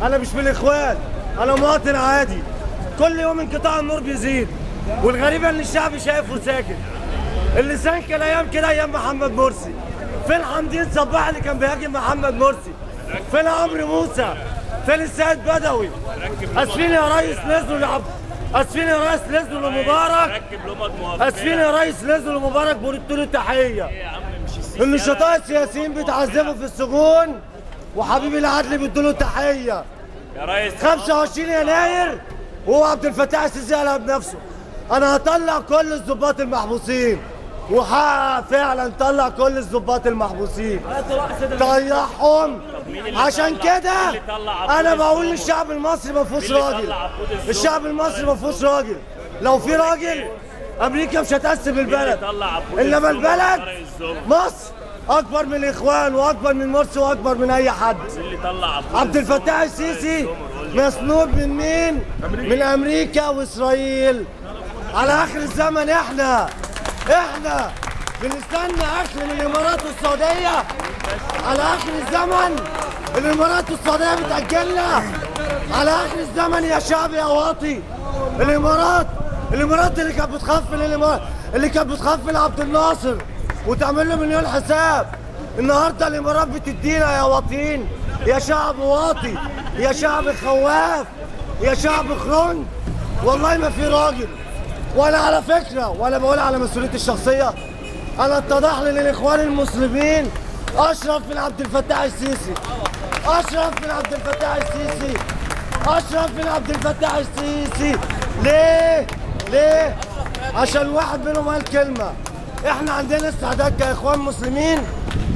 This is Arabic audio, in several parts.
انا مش من الاخوان، انا مواطن عادي. كل يوم انقطاع النور بيزيد، والغريبه ان الشعب شايف وساكت. اللسان كان ايام كده، ايام محمد مرسي. فين حمدين صباح اللي كان بيهاجم محمد مرسي؟ فين عمرو موسى؟ فين السيد بدوي؟ اسفين يا ريس نزلوا اسفين يا ريس نزلوا لمبارك. اسفين يا ريس نزلوا لمبارك بردوا له تحيه. النشطاء السياسيين بيتعذبوا في السجون، وحبيبي العدلي بيدوا له تحيه. يا ريس 25 يناير وهو عبد الفتاح السيسي قالها بنفسه، انا هطلع كل الضباط المحبوسين، وحقق فعلا طلع كل الضباط المحبوسين، طيحهم. عشان كده انا بقول للشعب المصري ما فيهوش راجل. الشعب المصري ما فيهوش راجل. لو في راجل امريكا مش هتقسم البلد، انما البلد مصر اكبر من الاخوان واكبر من مرسي واكبر من اي حد. عبد الفتاح السيسي مسنود من مين؟ من امريكا واسرائيل. على اخر الزمن احنا بنستنى اكل من الامارات والسعوديه. على اخر الزمن الامارات والسعوديه بتاجلنا. على اخر الزمن يا شعب يا واطي. الامارات اللي كانت بتخاف من عبد الناصر وتعمل له مليون حساب، النهارده الامارات بتدينا يا واطيين، يا شعب واطي، يا شعب خواف، يا شعب خرنج. والله ما في راجل. ولا على فكره، ولا بقول على مسؤوليتي الشخصيه، انا اتضح لي ان الاخوان المسلمين اشرف من عبد الفتاح السيسي. اشرف من عبد الفتاح السيسي. اشرف من عبد الفتاح السيسي. ليه؟ عشان واحد منهم قال كلمه. احنا عندنا استعداد كاخوان مسلمين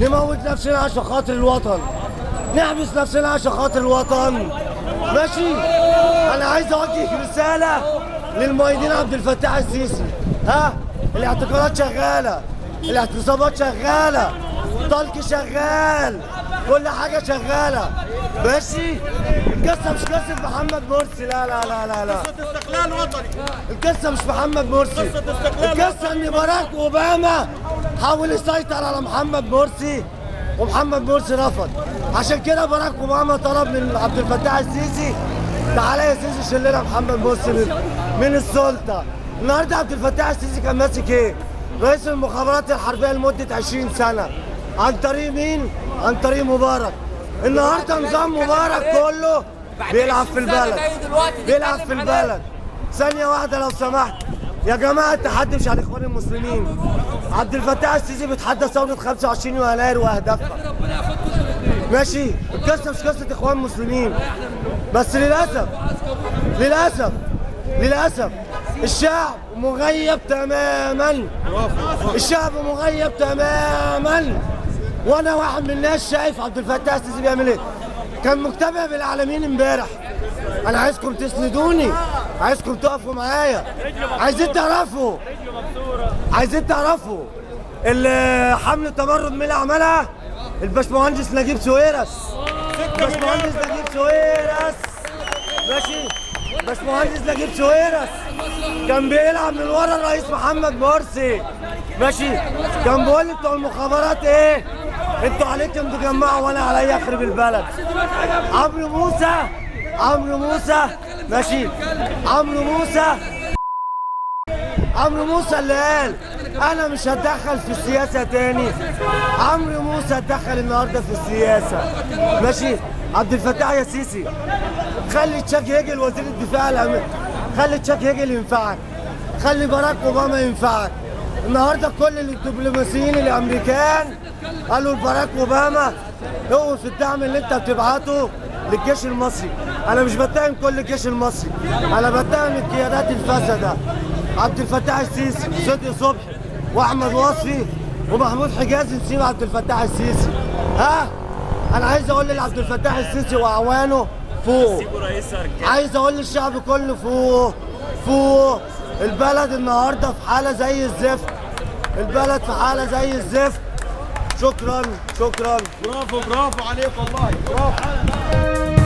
نموت نفسنا عشان خاطر الوطن، نحبس نفسنا عشان خاطر الوطن. ماشي؟ انا عايز اوجه رساله للمؤيدين عبد الفتاح السيسي. الاعتقالات شغاله، الاعتصامات شغاله، طلق شغال، كل حاجه شغاله. ماشي؟ القصه مش قصه محمد مرسي، لا لا لا لا لا. قصة استقلال وطني. القصه مش محمد مرسي، القصه ان باراك اوباما حاول يسيطر على محمد مرسي ومحمد مرسي رفض. عشان كده باراك اوباما طلب من عبد الفتاح السيسي، تعالى يا سيسي شيل لنا محمد مرسي من السلطه. النهارده عبد الفتاح السيسي كان ماسك ايه؟ رئيس المخابرات الحربيه لمده 20 سنه. عن طريق مين؟ عن طريق مبارك. النهارده نظام مبارك كله بيلعب في البلد، بيلعب في البلد. ثانيه واحده لو سمحت يا جماعه، التحدي مش على الاخوان المسلمين. عبد الفتاح السيسي بيتحدى ثوره 25 يناير واهدافها. ماشي؟ القصه مش قصه اخوان مسلمين، بس للاسف الشعب مغيب تماما. الشعب مغيب تماما. وانا واحد من الناس شايف عبد الفتاح السيسي بيعمل ايه. كان مجتمع بالعالمين امبارح. انا عايزكم تسندوني، عايزكم تقفوا معايا. عايزين تعرفوا حملة تمرد مين اللي عملها؟ الباشمهندس نجيب ساويرس. ماشي؟ باشمهندس نجيب ساويرس كان بيلعب من ورا الرئيس محمد مرسي. ماشي؟ كان بيقول لي بتوع المخابرات ايه؟ انتوا عليكم تجمعوا وانا عليا اخرب البلد. عمرو موسى ماشي؟ عمرو موسى اللي قال انا مش هتدخل في السياسه تاني. عمرو موسى اتدخل النهارده في السياسه. ماشي؟ عبد الفتاح يا سيسي خلي تشاك هيجل وزير الدفاع الامريكي، خلي تشاك هيجل ينفعك، خلي باراك اوباما ينفعك. النهارده كل الدبلوماسيين الامريكان قالوا لباراك اوباما اوقف الدعم اللي انت بتبعته للجيش المصري. انا مش بتهم كل الجيش المصري، انا بتهم القيادات الفاسده. عبد الفتاح السيسي، صدقي صبحي، واحمد وصفي، ومحمود حجازي نسيب عبد الفتاح السيسي. انا عايز اقول لعبد الفتاح السيسي واعوانه فوق. عايز اقول للشعب كله فوق. البلد النهارده في حاله زي الزفت. البلد في حاله زي الزفت. شكرا. برافو عليك والله، برافو.